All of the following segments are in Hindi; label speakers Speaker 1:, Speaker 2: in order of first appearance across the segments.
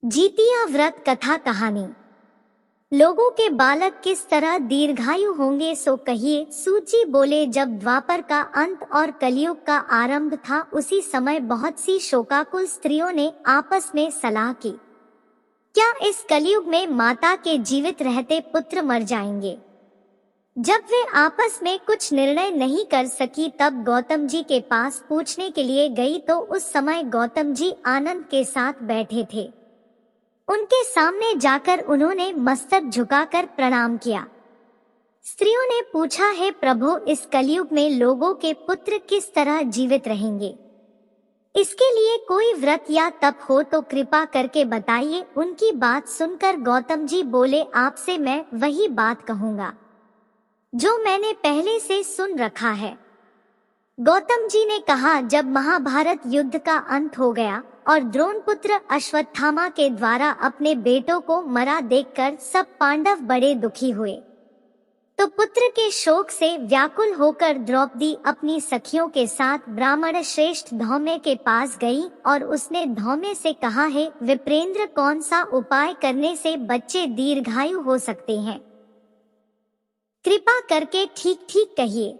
Speaker 1: जीतिया व्रत कथा कहानी। लोगों के बालक किस तरह दीर्घायु होंगे सो कहिए। सूत जी बोले, जब द्वापर का अंत और कलयुग का आरंभ था, उसी समय बहुत सी शोकाकुल स्त्रियों ने आपस में सलाह की, क्या इस कलयुग में माता के जीवित रहते पुत्र मर जाएंगे। जब वे आपस में कुछ निर्णय नहीं कर सकी, तब गौतम जी के पास पूछने के लिए गई तो उस समय गौतम जी आनंद के साथ बैठे थे। उनके सामने जाकर उन्होंने मस्तक झुकाकर प्रणाम किया। स्त्रियों ने पूछा, हे प्रभु, इस कलयुग में लोगों के पुत्र किस तरह जीवित रहेंगे? इसके लिए कोई व्रत या तप हो तो कृपा करके बताइए। उनकी बात सुनकर गौतम जी बोले, आपसे मैं वही बात कहूँगा जो मैंने पहले से सुन रखा है। गौतम जी ने कहा, जब महाभारत युद्ध का अंत हो गया और द्रोण पुत्र अश्वत्थामा के द्वारा अपने बेटों को मरा देखकर सब पांडव बड़े दुखी हुए, तो पुत्र के शोक से व्याकुल होकर द्रौपदी अपनी सखियों के साथ ब्राह्मण श्रेष्ठ धौम्य के पास गई और उसने धौम्य से कहा, है विप्रेंद्र, कौन सा उपाय करने से बच्चे दीर्घायु हो सकते हैं? कृपा करके ठीक ठीक कहिए।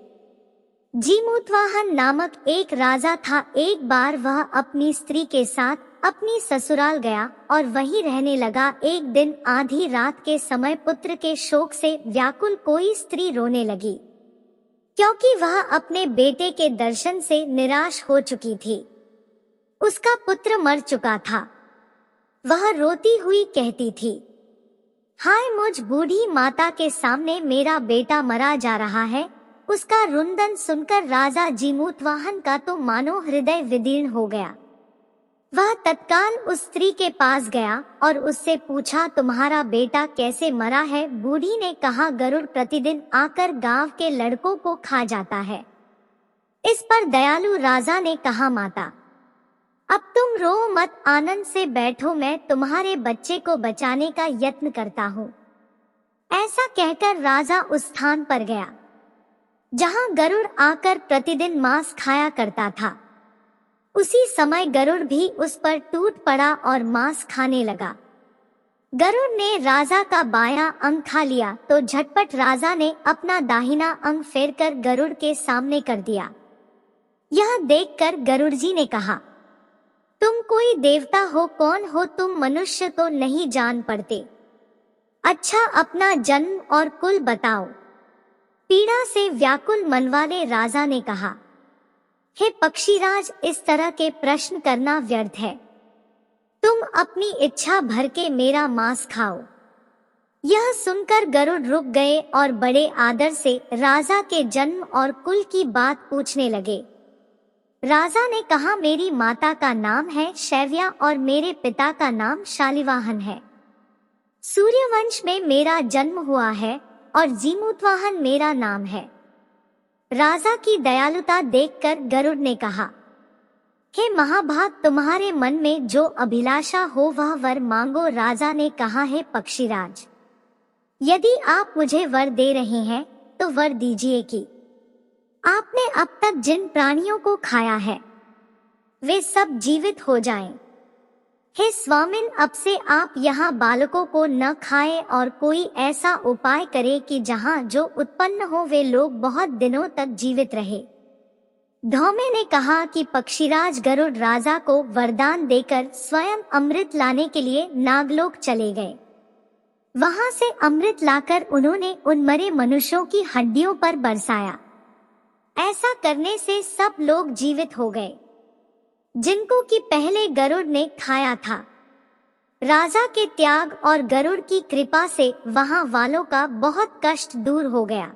Speaker 1: जीमूतवाहन नामक एक राजा था। एक बार वह अपनी स्त्री के साथ अपनी ससुराल गया और वहीं रहने लगा। एक दिन आधी रात के समय पुत्र के शोक से व्याकुल कोई स्त्री रोने लगी, क्योंकि वह अपने बेटे के दर्शन से निराश हो चुकी थी। उसका पुत्र मर चुका था। वह रोती हुई कहती थी, हाय मुझ बूढ़ी माता के सामने मेरा बेटा मरा जा रहा है। उसका रुंदन सुनकर राजा जीमूतवाहन का तो मानो हृदय विदीर्ण हो गया। वह तत्काल उस स्त्री के पास गया और उससे पूछा, तुम्हारा बेटा कैसे मरा है? बूढ़ी ने कहा, गरुड़ प्रतिदिन आकर गांव के लड़कों को खा जाता है। इस पर दयालु राजा ने कहा, माता अब तुम रो मत, आनंद से बैठो, मैं तुम्हारे बच्चे को बचाने का यत्न करता हूँ। ऐसा कहकर राजा उस स्थान पर गया जहां गरुड़ आकर प्रतिदिन मांस खाया करता था। उसी समय गरुड़ भी उस पर टूट पड़ा और मांस खाने लगा। गरुड़ ने राजा का बायां अंग खा लिया तो झटपट राजा ने अपना दाहिना अंग फेरकर गरुड़ के सामने कर दिया। यह देखकर गरुड़ जी ने कहा, तुम कोई देवता हो? कौन हो तुम? मनुष्य तो नहीं जान पड़ते। अच्छा, अपना जन्म और कुल बताओ। पीड़ा से व्याकुल मन वाले राजा ने कहा, हे पक्षीराज, इस तरह के प्रश्न करना व्यर्थ है। तुम अपनी इच्छा भर के मेरा मांस खाओ। यह सुनकर गरुड़ रुक गए और बड़े आदर से राजा के जन्म और कुल की बात पूछने लगे। राजा ने कहा, मेरी माता का नाम है शैव्या और मेरे पिता का नाम शालिवाहन है। सूर्यवंश में मेरा जन्म हुआ है और जीमूतवाहन मेरा नाम है। राजा की दयालुता देखकर गरुड़ ने कहा, हे महाभाग, तुम्हारे मन में जो अभिलाषा हो वह वर मांगो। राजा ने कहा, हे पक्षीराज, यदि आप मुझे वर दे रहे हैं तो वर दीजिए कि आपने अब तक जिन प्राणियों को खाया है वे सब जीवित हो जाएं। हे स्वामिन, अब से आप यहाँ बालकों को न खाएं और कोई ऐसा उपाय करें कि जहाँ जो उत्पन्न हो वे लोग बहुत दिनों तक जीवित रहे। धौम्य ने कहा कि पक्षीराज गरुड़ राजा को वरदान देकर स्वयं अमृत लाने के लिए नागलोक चले गए। वहां से अमृत लाकर उन्होंने उन मरे मनुष्यों की हड्डियों पर बरसाया। ऐसा करने से सब लोग जीवित हो गए जिनको कि पहले गरुड़ ने खाया था। राजा के त्याग और गरुड़ की कृपा से वहां वालों का बहुत कष्ट दूर हो गया।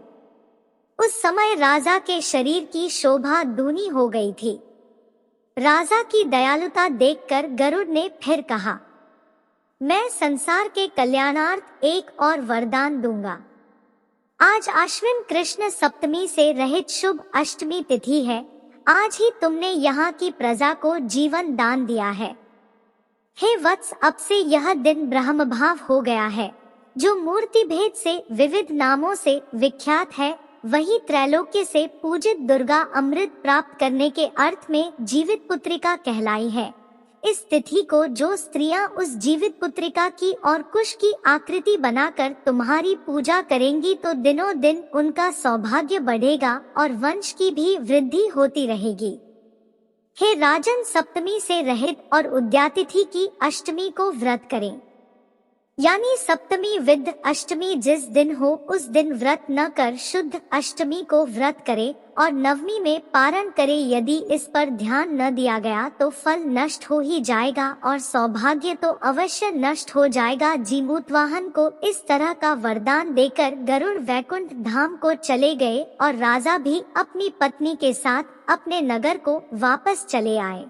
Speaker 1: उस समय राजा के शरीर की शोभा दूनी हो गई थी। राजा की दयालुता देखकर गरुड़ ने फिर कहा, मैं संसार के कल्याणार्थ एक और वरदान दूंगा। आज आश्विन कृष्ण सप्तमी से रहित शुभ अष्टमी तिथि है। आज ही तुमने यहाँ की प्रजा को जीवन दान दिया है। हे वत्स, अब से यह दिन ब्रह्म भाव हो गया है। जो मूर्ति भेद से विविध नामों से विख्यात है, वही त्रैलोक्य से पूजित दुर्गा अमृत प्राप्त करने के अर्थ में जीवित पुत्रिका कहलाई है। इस तिथि को जो स्त्रियां उस जीवित पुत्रिका की और कुश की आकृति बनाकर तुम्हारी पूजा करेंगी तो दिनों दिन उनका सौभाग्य बढ़ेगा और वंश की भी वृद्धि होती रहेगी। हे राजन, सप्तमी से रहित और उद्यातिथि की अष्टमी को व्रत करें, यानी सप्तमी विद अष्टमी जिस दिन हो उस दिन व्रत न कर शुद्ध अष्टमी को व्रत करे और नवमी में पारण करे। यदि इस पर ध्यान न दिया गया तो फल नष्ट हो ही जाएगा और सौभाग्य तो अवश्य नष्ट हो जाएगा। जीमूतवाहन को इस तरह का वरदान देकर गरुड़ वैकुंठ धाम को चले गए और राजा भी अपनी पत्नी के साथ अपने नगर को वापस चले आए।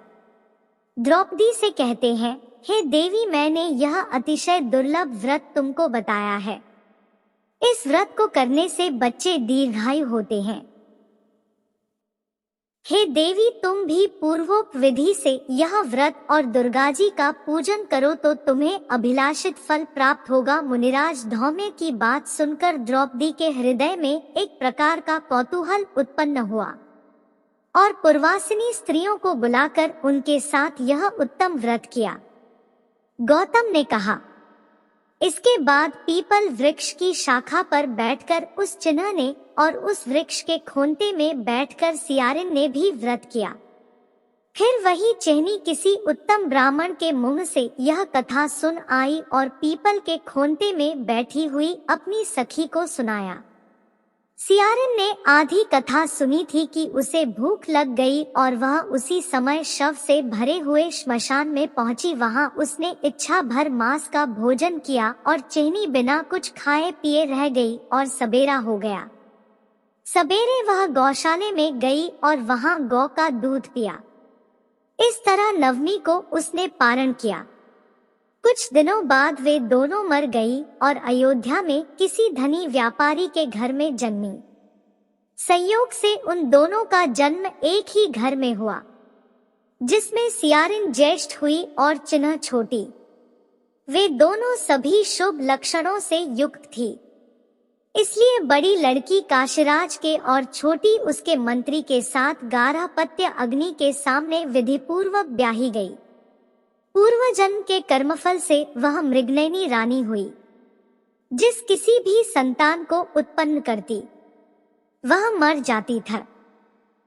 Speaker 1: द्रौपदी से कहते हैं, हे देवी, मैंने यह अतिशय दुर्लभ व्रत तुमको बताया है। इस व्रत को करने से बच्चे दीर्घायु होते हैं। हे देवी, तुम भी पूर्वोक्त विधि से यह व्रत और दुर्गा जी का पूजन करो तो तुम्हें अभिलाषित फल प्राप्त होगा। मुनिराज धौम्य की बात सुनकर द्रौपदी के हृदय में एक प्रकार का कौतूहल उत्पन्न हुआ और पूर्वासिनी स्त्रियों को बुलाकर उनके साथ यह उत्तम व्रत किया। गौतम ने कहा, इसके बाद पीपल वृक्ष की शाखा पर बैठकर उस चिन्ह ने और उस वृक्ष के खोंते में बैठकर सियारिन ने भी व्रत किया। फिर वही चिहनी किसी उत्तम ब्राह्मण के मुंह से यह कथा सुन आई और पीपल के खोंते में बैठी हुई अपनी सखी को सुनाया। सियारिन ने आधी कथा सुनी थी कि उसे भूख लग गई और वह उसी समय शव से भरे हुए श्मशान में पहुंची। वहां उसने इच्छा भर मांस का भोजन किया और चिहनी बिना कुछ खाए पिए रह गई और सबेरा हो गया। सबेरे वह गौशाले में गई और वहां गौ का दूध पिया। इस तरह नवमी को उसने पारण किया। कुछ दिनों बाद वे दोनों मर गई और अयोध्या में किसी धनी व्यापारी के घर में जन्मी। संयोग से उन दोनों का जन्म एक ही घर में हुआ, जिसमें सियारिन ज्येष्ठ हुई और चिन्ह छोटी। वे दोनों सभी शुभ लक्षणों से युक्त थी, इसलिए बड़ी लड़की काशीराज के और छोटी उसके मंत्री के साथ गारहपत्य अग्नि के सामने विधिपूर्वक ब्याही गई। पूर्व जन्म के कर्मफल से वह मृगनयनी रानी हुई। जिस किसी भी संतान को उत्पन्न करती वह मर जाती था।